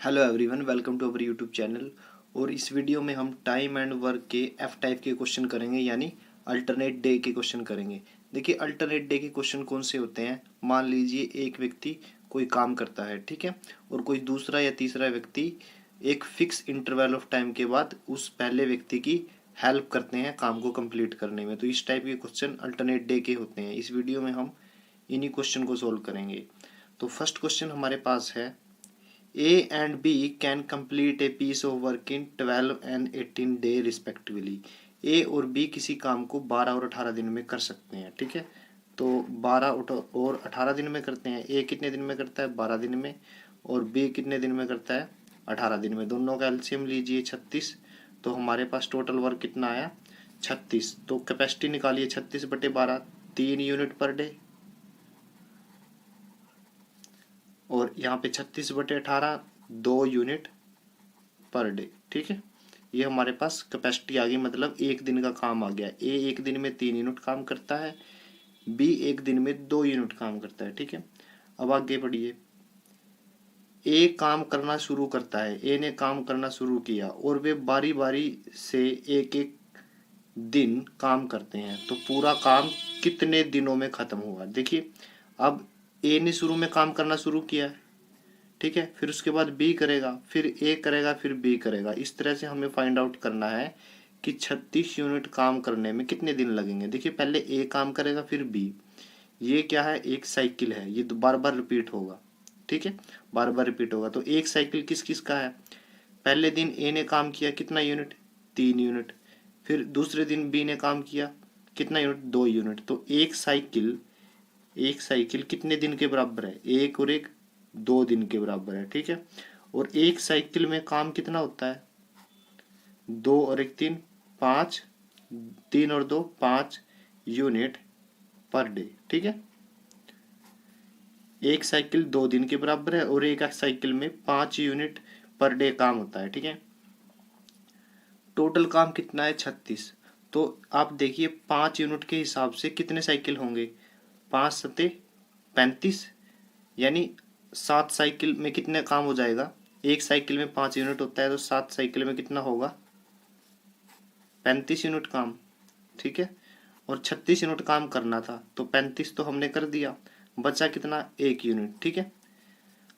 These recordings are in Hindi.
Hello everyone, welcome to our YouTube channel. और इस वीडियो में हम टाइम एंड वर्क के एफ टाइप के क्वेश्चन करेंगे, यानी अल्टरनेट डे के क्वेश्चन करेंगे। देखिए, अल्टरनेट डे के क्वेश्चन कौन से होते हैं। मान लीजिए एक व्यक्ति कोई काम करता है, ठीक है, और कोई दूसरा या तीसरा व्यक्ति एक फिक्स इंटरवल ऑफ टाइम के बाद उस पहले व्यक्ति की हेल्प करते हैं काम को कंप्लीट करने में। तो इस टाइप के क्वेश्चन अल्टरनेट डे के होते हैं। इस वीडियो में हम इन्हीं क्वेश्चन को सोल्व करेंगे। तो फर्स्ट क्वेश्चन हमारे पास है, A and B can complete a piece of work in 12 and 18 day respectively। A और B किसी काम को 12 और 18 दिन में कर सकते हैं, ठीक है। तो 12 और 18 दिन में करते हैं। A कितने दिन में करता है? 12 दिन में। और B कितने दिन में करता है? 18 दिन में। दोनों का एलसीएम लीजिए 36। तो हमारे पास टोटल वर्क कितना आया? 36। तो कैपेसिटी निकालिए 36/12, 3 यूनिट पर डे। और यहाँ पे 36/18, 2 यूनिट पर डे, ठीक है। ये हमारे पास कैपेसिटी आ गई, मतलब एक दिन का काम आ गया। ए एक दिन में 3 यूनिट काम करता है, बी एक दिन में 2 यूनिट काम करता है, ठीक है। अब आगे बढ़िए। ए काम करना शुरू करता है, ए ने काम करना शुरू किया और वे बारी बारी से एक एक दिन काम करते हैं। तो पूरा काम कितने दिनों में खत्म हुआ? देखिए, अब ए ने शुरू में काम करना शुरू किया है, ठीक है, फिर उसके बाद बी करेगा, फिर ए करेगा, फिर बी करेगा। इस तरह से हमें फाइंड आउट करना है कि 36 यूनिट काम करने में कितने दिन लगेंगे। देखिए, पहले ए काम करेगा, फिर बी। ये क्या है? एक साइकिल है, ये बार बार रिपीट होगा, ठीक है, बार बार रिपीट होगा। तो एक साइकिल किस किस का है? पहले दिन ए ने काम किया, कितना यूनिट? 3 यूनिट। फिर दूसरे दिन बी ने काम किया, कितना यूनिट? 2 यूनिट। तो एक साइकिल कितने दिन के बराबर है? एक और एक 2 दिन के बराबर है, ठीक है। और एक साइकिल में काम कितना होता है? 2 और 1 3, 5, 3 और 2 5 यूनिट पर डे, ठीक है। एक साइकिल 2 दिन के बराबर है और एक साइकिल में 5 यूनिट पर डे काम होता है, ठीक है। टोटल काम कितना है? 36। तो आप देखिए, 5 यूनिट के हिसाब से कितने साइकिल होंगे? 5 सते 35, यानी 7 साइकिल में कितने काम हो जाएगा? एक साइकिल में 5 यूनिट होता है, तो 7 साइकिल में कितना होगा? 35 यूनिट काम, ठीक है। और 36 यूनिट काम करना था, तो 35 तो हमने कर दिया, बचा कितना? 1 यूनिट, ठीक है।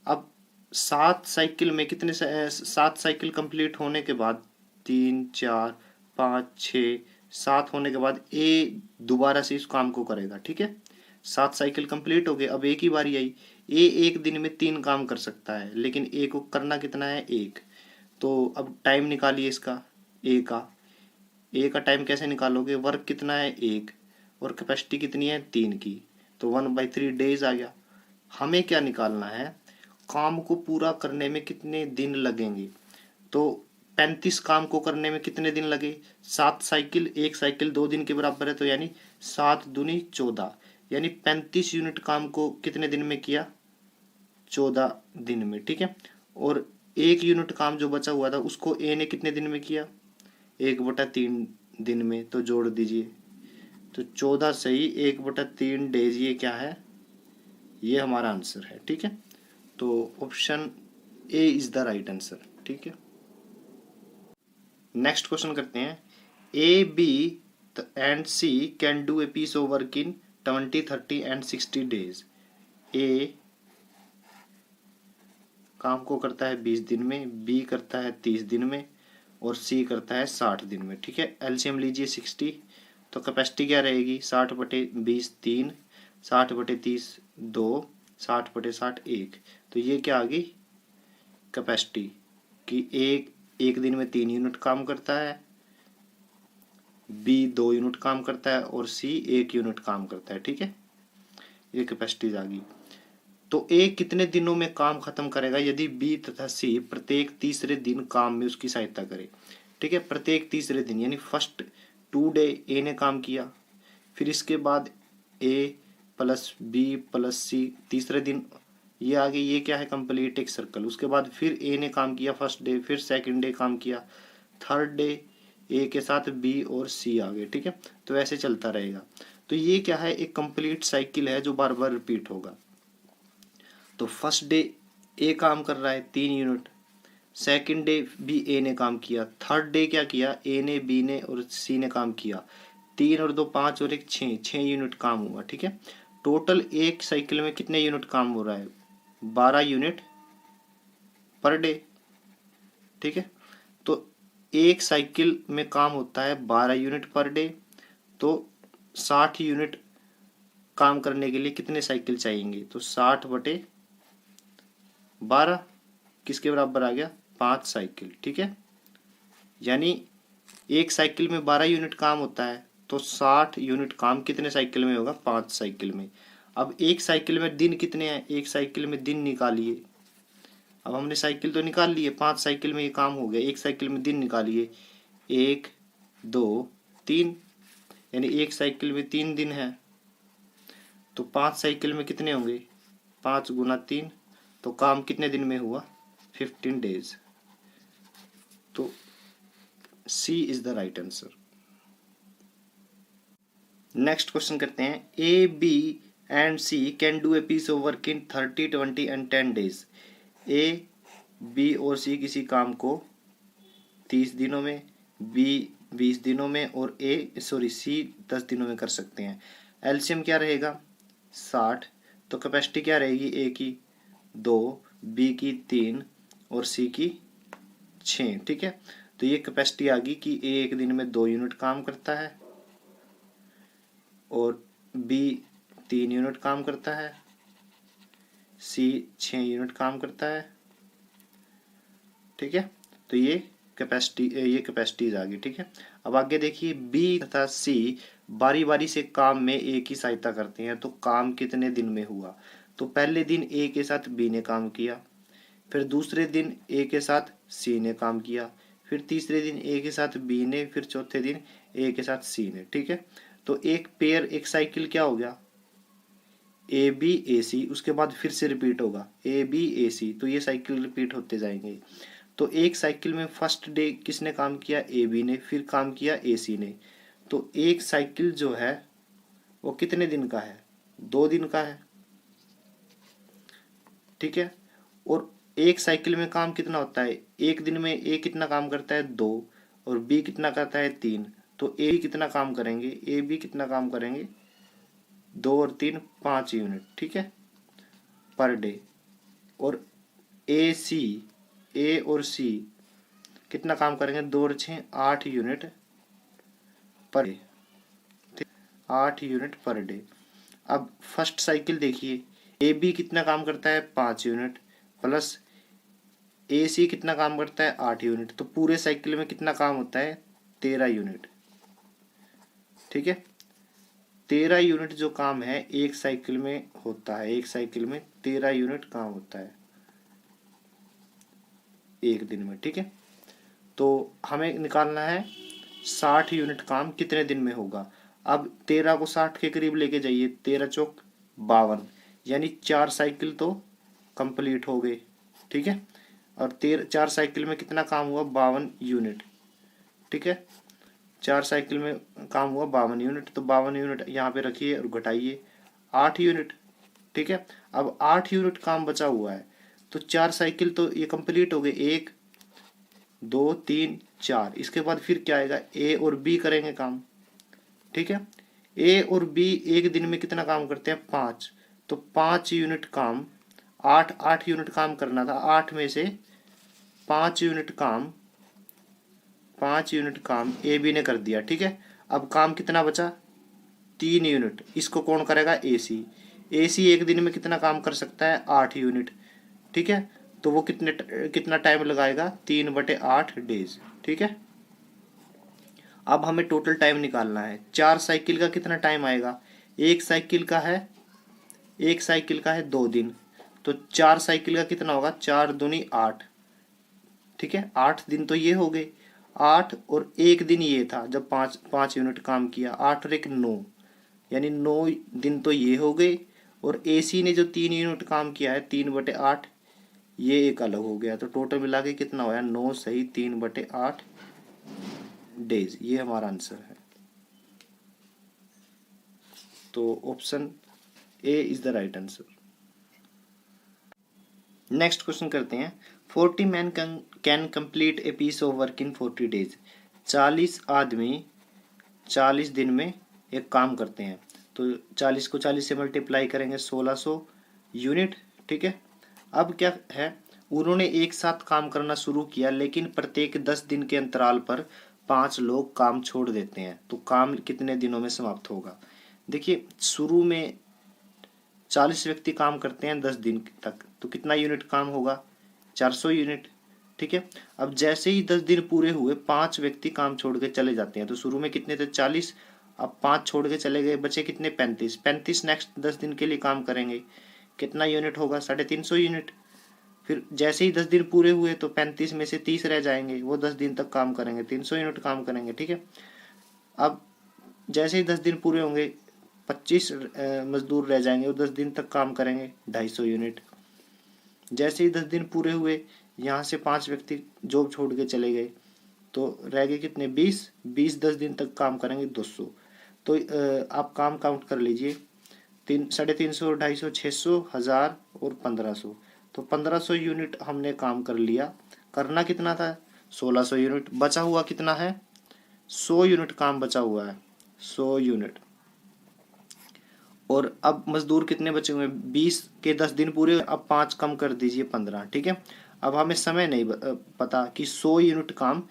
अब 7 साइकिल में कितने 7 साइकिल कंप्लीट होने के बाद 3 4 5 6 7 होने के बाद ए दोबारा से इस काम को करेगा, ठीक है। 7 साइकिल कंप्लीट हो गए, अब एक ही बारी आई। ए एक दिन में 3 काम कर सकता है, लेकिन ए को करना कितना है? 1। तो अब टाइम निकालिए इसका, ए का टाइम कैसे निकालोगे? वर्क कितना है? 1, और कैपेसिटी कितनी है? 3 की। तो 1/3 डेज आ गया। हमें क्या निकालना है? काम को पूरा करने में कितने दिन लगेंगे। तो 35 काम को करने में कितने दिन लगे? 7 साइकिल, एक साइकिल 2 दिन के बराबर है, तो यानी 7 दूनी 14, यानी 35 यूनिट काम को कितने दिन में किया? 14 दिन में, ठीक है। और 1 यूनिट काम जो बचा हुआ था उसको ए ने कितने दिन में किया? 1/3 दिन में। तो जोड़ दीजिए, तो 14 सही 1/3 डेज, ये क्या है? ये हमारा आंसर है, ठीक है। तो option A is the right answer, ठीक है। नेक्स्ट क्वेश्चन करते हैं। A B and C can do a piece of work in 20 30 and 60 days. A काम को करता है 20 दिन में, बी करता है 30 दिन में, और सी करता है 60 दिन में, ठीक है। एलसीएम लीजिए 60। तो कैपेसिटी क्या रहेगी? 60/20 3, 60/30 2, 60/60 1। तो ये क्या आ गई? कैपेसिटी कि एक दिन में 3 यूनिट काम करता है, बी 2 यूनिट काम करता है, और सी 1 यूनिट काम करता है, ठीक है। ये कैपेसिटीज आ गई। तो ए कितने दिनों में काम खत्म करेगा यदि बी तथा सी प्रत्येक तीसरे दिन काम में उसकी सहायता करे, ठीक है। प्रत्येक तीसरे दिन, यानी फर्स्ट 2 डे ए ने काम किया, फिर इसके बाद ए प्लस बी प्लस सी तीसरे दिन, ये आगे, ये क्या है? कंप्लीट एक सर्कल। उसके बाद फिर ए ने काम किया फर्स्ट डे, फिर सेकंड डे काम किया, थर्ड डे ए के साथ बी और सी आ गए, ठीक है। तो ऐसे चलता रहेगा। तो ये क्या है? एक कंप्लीट साइकिल है जो बार बार रिपीट होगा। तो फर्स्ट डे ए काम कर रहा है 3 यूनिट, सेकंड डे भी ए ने काम किया, थर्ड डे क्या किया, ए ने, बी ने और सी ने काम किया। 3 और 2 5 और 1 6, 6 यूनिट काम हुआ। ठीक है, टोटल एक साइकिल में कितने यूनिट काम हो रहा है, 12 यूनिट पर डे। ठीक है, तो एक साइकिल में काम होता है 12 यूनिट पर डे, तो 60 यूनिट काम करने के लिए कितने साइकिल चाहिए, तो 60/12 किसके बराबर आ गया, 5 साइकिल। ठीक है, यानी एक साइकिल में 12 यूनिट काम होता है, तो 60 यूनिट काम कितने साइकिल में होगा, 5 साइकिल में। अब एक साइकिल में दिन कितने हैं, एक साइकिल में दिन निकालिए। अब हमने साइकिल तो निकाल लिए, 5 साइकिल में ये काम हो गया, एक साइकिल में दिन निकालिए, 1 2 3, यानी एक साइकिल में 3 दिन है, तो 5 साइकिल में कितने होंगे, 5 गुना 3, तो काम कितने दिन में हुआ, 15 डेज। तो C is the right answer. Next question करते हैं, A B and C can do a piece of work in 30 20 and 10 days. A, B और सी किसी काम को 30 दिनों में, बी 20 दिनों में और सी 10 दिनों में कर सकते हैं। एलसीएम क्या रहेगा, 60, तो कैपेसिटी क्या रहेगी, ए की 2, बी की 3 और सी की 6। ठीक है, तो ये कैपेसिटी आ गई कि ए एक दिन में 2 यूनिट काम करता है और बी 3 यूनिट काम करता है, सी 6 यूनिट काम करता है। ठीक है, तो ये कैपेसिटीज आ गई। ठीक है, अब आगे देखिए, बी तथा सी बारी बारी से काम में ए की सहायता करते हैं, तो काम कितने दिन में हुआ, तो पहले दिन ए के साथ बी ने काम किया, फिर दूसरे दिन ए के साथ सी ने काम किया, फिर तीसरे दिन ए के साथ बी ने, फिर चौथे दिन ए के साथ सी ने। ठीक है, तो एक पेयर, एक साइकिल क्या हो गया, ए बी ए सी, उसके बाद फिर से रिपीट होगा ए बी ए सी, तो ये साइकिल रिपीट होते जाएंगे। तो एक साइकिल में फर्स्ट डे किसने काम किया, ए बी ने, फिर काम किया ए सी ने, तो एक साइकिल जो है वो कितने दिन का है, 2 दिन का है। ठीक है, और एक साइकिल में काम कितना होता है, एक दिन में ए कितना काम करता है, 2, और बी कितना करता है, 3, तो ए कितना काम करेंगे, ए बी कितना काम करेंगे, 2 और 3 5 यूनिट। ठीक है, पर डे। और ए और सी कितना काम करेंगे, 2 और 6 8 unit per day, 8 unit per day. अब फर्स्ट साइकिल देखिए, ए बी कितना काम करता है, 5 यूनिट, प्लस ए सी कितना काम करता है, 8 यूनिट, तो पूरे साइकिल में कितना काम होता है, 13 यूनिट। ठीक है, 13 यूनिट जो काम है एक साइकिल में होता है, एक साइकिल में 13 यूनिट काम होता है एक दिन में। ठीक है, तो हमें निकालना है 60 यूनिट काम कितने दिन में होगा। अब 13 को 60 के करीब लेके जाइए, 13 चौक 52, यानी 4 साइकिल तो कंप्लीट हो गए। ठीक है, और 4 साइकिल में कितना काम हुआ, 52 यूनिट। ठीक है, 4 साइकिल में काम हुआ 52 यूनिट, तो 52 यूनिट यहाँ पे रखिए और घटाइए 8 यूनिट। ठीक है, अब 8 यूनिट काम बचा हुआ है, तो 4 साइकिल तो ये कंप्लीट हो गए, 1 2 3 4, इसके बाद फिर क्या आएगा, ए और बी करेंगे काम। ठीक है, ए और बी एक दिन में कितना काम करते हैं, 5, तो 5 यूनिट काम, 8 यूनिट काम करना था, 8 में से 5 यूनिट काम, 5 यूनिट काम ए बी ने कर दिया। ठीक है, अब काम कितना बचा, 3 यूनिट, इसको कौन करेगा, ए सी एक दिन में कितना काम कर सकता है, 8 यूनिट। ठीक है, तो वो कितना टाइम लगाएगा, 3/8 डेज। ठीक है, अब हमें टोटल टाइम निकालना है, 4 साइकिल का कितना टाइम आएगा, एक साइकिल का है 2 दिन, तो 4 साइकिल का कितना होगा, 4 दूनी 8। ठीक है, 8 दिन तो ये हो गए, 8 और 1 दिन ये था जब 5 यूनिट काम किया, 8 और 1 9, यानी 9 दिन तो ये हो गए। और एसी ने जो 3 यूनिट काम किया है, 3/8, ये एक अलग हो गया, तो टोटल मिला के कितना होया, 9 सही 3/8 डेज। ये हमारा आंसर है, तो option A is the right answer. Next question करते हैं, 40 man can complete a piece of work in 40 days. 40 आदमी 40 दिन में एक काम करते हैं। तो 40 को 40 से मल्टीप्लाई करेंगे 1600 यूनिट। ठीक है। अब क्या है, उन्होंने एक साथ काम करना शुरू किया, लेकिन प्रत्येक 10 दिन के अंतराल पर 5 लोग काम छोड़ देते हैं। तो काम कितने दिनों में समाप्त होगा? देखिए, शुरू में 40 व्यक्ति काम करते हैं 10 दिन तक, तो कितना यूनिट काम होगा? 400 यूनिट। ठीक है। अब जैसे ही 10 दिन पूरे हुए 5 व्यक्ति काम छोड़ के चले जाते हैं। तो शुरू में कितने थे? 40। अब 5 छोड़ के चले गए, बचे कितने? 35। 35 नेक्स्ट 10 दिन के लिए काम करेंगे, कितना यूनिट होगा? 350 यूनिट। फिर जैसे ही 10 दिन पूरे हुए तो 35 में से 30 रह जाएंगे, वो 10 दिन तक काम करेंगे, 300 यूनिट काम करेंगे। ठीक है। अब जैसे ही 10 दिन पूरे होंगे 25 मजदूर रह जाएंगे, वो 10 दिन तक काम करेंगे, 250 यूनिट। जैसे ही 10 दिन पूरे हुए, यहाँ से 5 व्यक्ति जॉब छोड़ के चले गए, तो रह गए कितने? 20। 20 10 दिन तक काम करेंगे, 200। तो आप काम काउंट कर लीजिए, 350, 250, 600, 1000 और 1500। तो 1500 यूनिट हमने काम कर लिया। करना कितना था? 1600 यूनिट। बचा हुआ कितना है? 100 यूनिट काम बचा हुआ है, 100 यूनिट। और अब मजदूर कितने बचे हुए हैं? 20 के 10 दिन पूरे, अब 5 कम कर दीजिए, 15। ठीक है। अब हमें समय नहीं पता कि 100 यूनिट काम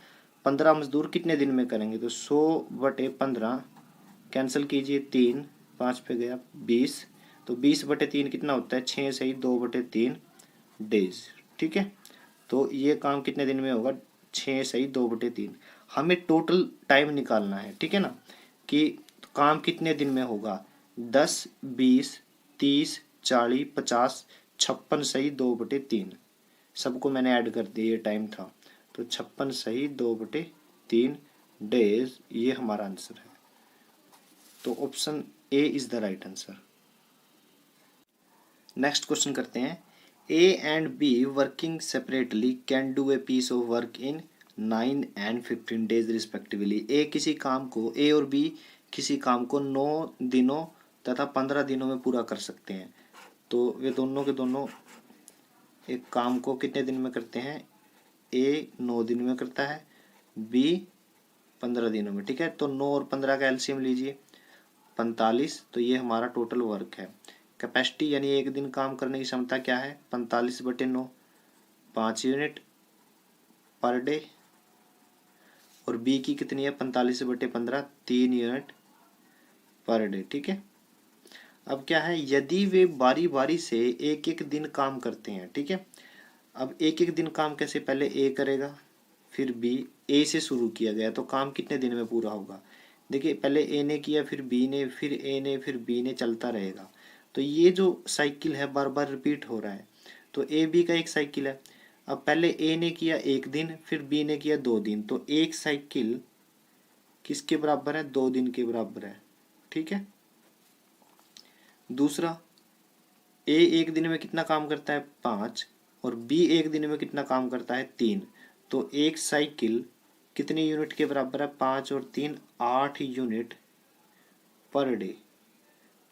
15 मजदूर कितने दिन में करेंगे। तो 100/15 कैंसिल कीजिए, 3 5 पे गया 20। तो 20/3 कितना होता है? 6 सही 2/3 डेज। ठीक है। तो ये काम कितने दिन में होगा? 6 सही 2/3। हमें टोटल टाइम निकालना है। ठीक है ना, कि काम कितने दिन में होगा? 10 20 30 40 50 56 सही 2/3। सबको मैंने ऐड कर दिया, ये टाइम था। तो 56 सही 2/3 डेज, ये हमारा आंसर है। तो option A is the right answer. Next question करते हैं। A and B working separately can do a piece of work in 9 and 15 days respectively. A किसी काम को, ए और बी किसी काम को 9 दिनों तथा 15 दिनों में पूरा कर सकते हैं। तो वे दोनों के दोनों एक काम को कितने दिन में करते हैं? ए 9 दिन में करता है, बी 15 दिनों में। ठीक है। तो 9 और 15 का एलसीएम लीजिए, 45। तो ये हमारा टोटल वर्क है। कैपेसिटी यानी एक दिन काम करने की क्षमता क्या है? 45/9, 5 यूनिट पर डे। और बी की कितनी है? 45/15, 3 यूनिट पर डे। ठीक है। अब क्या है, यदि वे बारी बारी से एक एक दिन काम करते हैं। ठीक है। अब एक एक दिन काम कैसे? पहले ए करेगा, फिर बी। ए से शुरू किया गया तो काम कितने दिन में पूरा होगा? देखिए, पहले ए ने किया, फिर बी ने, फिर ए ने, फिर बी ने, चलता रहेगा। तो ये जो साइकिल है बार बार रिपीट हो रहा है। तो ए बी का एक साइकिल है। अब पहले ए ने किया 1 दिन, फिर बी ने किया 2 दिन। तो एक साइकिल किसके बराबर है? 2 दिन के बराबर है। ठीक है। दूसरा, ए एक दिन में कितना काम करता है? 5। और बी एक दिन में कितना काम करता है? 3। तो एक साइकिल कितनी यूनिट के बराबर है? 5 और 3 8 यूनिट पर डे।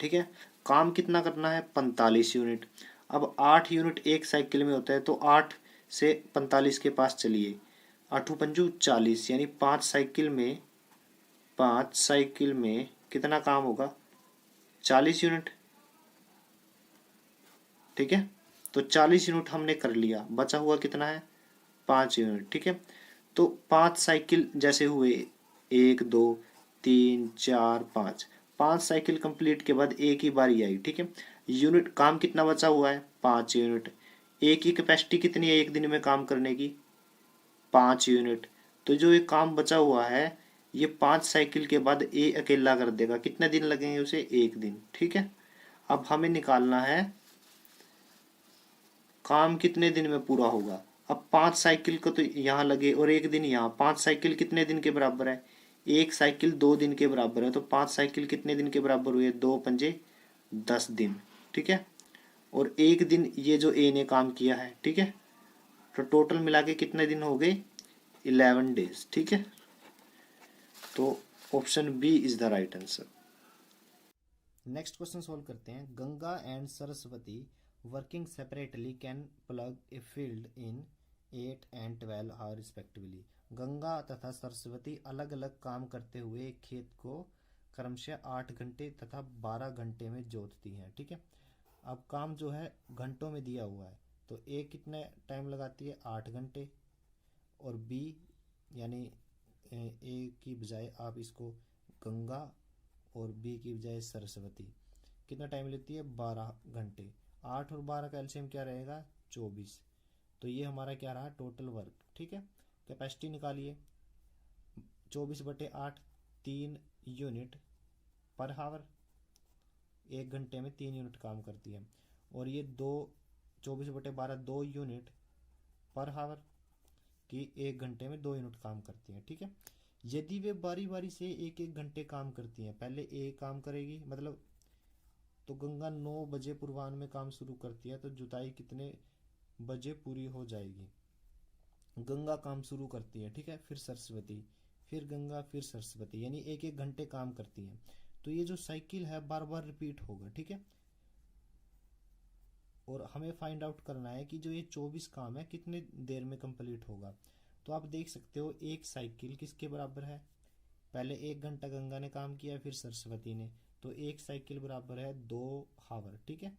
ठीक है। काम कितना करना है? 45 यूनिट। अब 8 यूनिट एक साइकिल में होता है, तो 8 से 45 के पास चलिए, 8 पंजू 40, यानी 5 साइकिल में कितना काम होगा? 40 यूनिट। ठीक है। तो 40 यूनिट हमने कर लिया, बचा हुआ कितना है? 5 यूनिट। ठीक है। तो 5 साइकिल जैसे हुए, 1 2 3 4 5, 5 साइकिल कंप्लीट के बाद एक ही बारी आई। ठीक है। यूनिट काम कितना बचा हुआ है? 5 यूनिट। एक की कैपेसिटी कितनी है एक दिन में काम करने की? 5 यूनिट। तो जो ये काम बचा हुआ है, ये 5 साइकिल के बाद ए अकेला कर देगा। कितने दिन लगेंगे उसे? 1 दिन। ठीक है। अब हमें निकालना है काम कितने दिन में पूरा होगा। अब 5 साइकिल को तो यहाँ लगे और 1 दिन यहाँ, 5 साइकिल कितने दिन के बराबर है? एक साइकिल 2 दिन के बराबर है। तो 5 साइकिल कितने दिन के बराबर हुए? 2 पंजे 10 दिन। ठीक है। और 1 दिन ये जो ए ने काम किया है। ठीक है। तो टोटल मिला के कितने दिन हो गए? 11 डेज। ठीक है। तो option B is the right answer. Next question solve करते हैं। Ganga and Saraswati working separately can plough a field in 8 and 12 hour respectively. Ganga तथा सरस्वती अलग अलग काम करते हुए एक खेत को क्रमशः 8 घंटे तथा 12 घंटे में जोतती हैं। ठीक है, अब काम जो है घंटों में दिया हुआ है, तो ए कितने टाइम लगाती है, 8 घंटे, और बी यानी ए की बजाय आप इसको गंगा और बी की बजाय सरस्वती कितना टाइम लेती है, 12 घंटे। 8 और 12 का एलसीएम क्या रहेगा, 24। तो ये हमारा क्या रहा, टोटल वर्क। ठीक है, कैपेसिटी निकालिए, 24/8 3 यूनिट पर हावर, 1 घंटे में 3 यूनिट काम करती है। और ये 24/12 2 यूनिट पर हावर कि 1 घंटे में 2 यूनिट काम करती है। ठीक है, यदि वे बारी बारी से 1-1 घंटे काम करती हैं, पहले ए काम करेगी, मतलब तो गंगा 9 बजे पूर्वाह्न में काम शुरू करती है, तो जुताई कितने बजे पूरी हो जाएगी। गंगा काम शुरू करती है, ठीक है, फिर सरस्वती, फिर गंगा, फिर सरस्वती, यानी 1-1 घंटे काम करती है। तो ये जो साइकिल है बार बार रिपीट होगा। ठीक है, और हमें फाइंड आउट करना है कि जो ये 24 काम है कितने देर में कंप्लीट होगा। तो आप देख सकते हो एक साइकिल किसके बराबर है, पहले 1 घंटा गंगा ने काम किया, फिर सरस्वती ने, तो एक साइकिल बराबर है 2 हावर। ठीक है,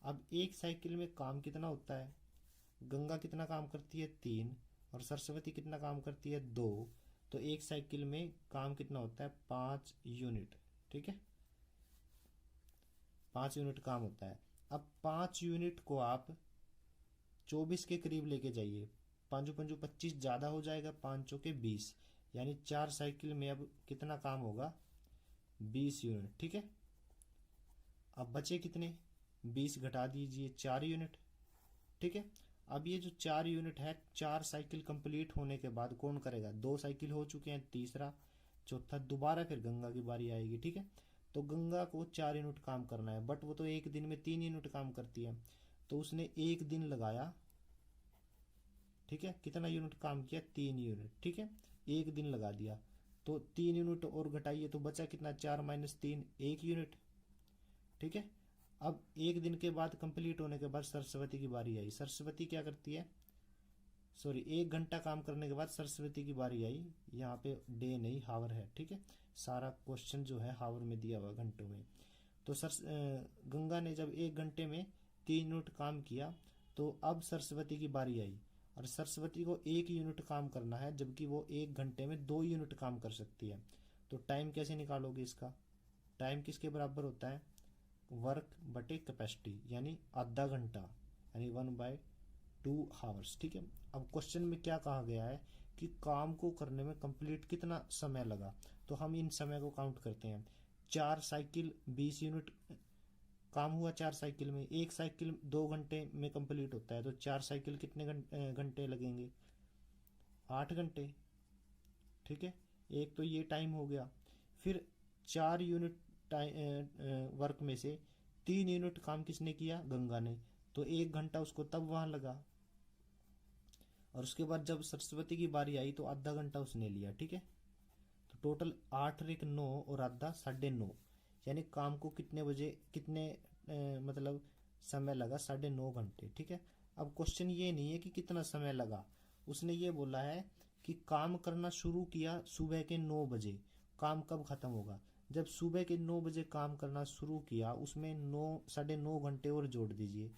अब एक साइकिल में काम कितना होता है, गंगा कितना काम करती है, 3, और सरस्वती कितना काम करती है, 2, तो एक साइकिल में काम कितना होता है, 5 यूनिट। ठीक है, 5 यूनिट काम होता है। अब 5 यूनिट को आप 24 के करीब लेके जाइए, 5×5 25 ज्यादा हो जाएगा, 5 चौके 20, यानी 4 साइकिल में अब कितना काम होगा, 20 यूनिट। ठीक है, अब बचे कितने, 20 घटा दीजिए, 4 यूनिट। ठीक है, अब ये जो 4 यूनिट है, 4 साइकिल कंप्लीट होने के बाद कौन करेगा, 2 साइकिल हो चुके हैं, तीसरा, चौथा, दोबारा फिर गंगा की बारी आएगी। ठीक है, तो गंगा को 4 यूनिट काम करना है, बट वो तो एक दिन में 3 यूनिट काम करती है, तो उसने 1 दिन लगाया। ठीक है, कितना यूनिट काम किया, 3 यूनिट। ठीक है, 1 दिन लगा दिया, तो 3 यूनिट और घटाइए, तो बचा कितना, 4 - 3 1 यूनिट। ठीक है, अब 1 दिन के बाद कंप्लीट होने के बाद सरस्वती की बारी आई। सरस्वती क्या करती है, सॉरी, 1 घंटा काम करने के बाद सरस्वती की बारी आई, यहाँ पे डे नहीं हावर है। ठीक है, सारा क्वेश्चन जो है हावर में दिया हुआ, घंटों में। तो गंगा ने जब 1 घंटे में 3 यूनिट काम किया, तो अब सरस्वती की बारी आई, और सरस्वती को 1 यूनिट काम करना है, जबकि वो 1 घंटे में 2 यूनिट काम कर सकती है। तो टाइम कैसे निकालोगे इसका, टाइम किसके बराबर होता है, वर्क बटे कैपेसिटी, यानी आधा घंटा, यानी 1/2 हावर्स। ठीक है, अब क्वेश्चन में क्या कहा गया है कि काम को करने में कंप्लीट कितना समय लगा, तो हम इन समय को काउंट करते हैं। 4 साइकिल 20 यूनिट काम हुआ, 4 साइकिल में, एक साइकिल 2 घंटे में कंप्लीट होता है, तो 4 साइकिल कितने घंटे लगेंगे, 8 घंटे। ठीक है, एक तो ये टाइम हो गया। फिर 4 यूनिट वर्क में से 3 यूनिट काम किसने किया, गंगा ने, तो 1 घंटा उसको तब वहां लगा, और उसके बाद जब सरस्वती की बारी आई तो आधा घंटा उसने लिया। ठीक है, तो टोटल 8 × 9 और आधा 9.5, यानी काम को कितने बजे कितने मतलब समय लगा, 9.5 घंटे। ठीक है, अब क्वेश्चन ये नहीं है कि कितना समय लगा, उसने ये बोला है कि काम करना शुरू किया सुबह के 9 बजे, काम कब खत्म होगा, जब सुबह के 9 बजे काम करना शुरू किया, उसमें 9 घंटे और जोड़ दीजिए,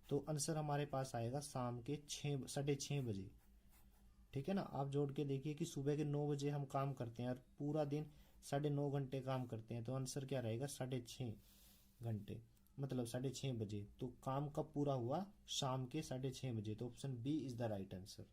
तो आंसर हमारे पास आएगा शाम के 6 बजे। ठीक है ना, आप जोड़ के देखिए कि सुबह के 9 बजे हम काम करते हैं और पूरा दिन 9.5 घंटे काम करते हैं, तो आंसर क्या रहेगा, 6.5 घंटे, मतलब 6:30 बजे। तो काम कब पूरा हुआ, शाम के 6:30 बजे, तो option B is the right answer.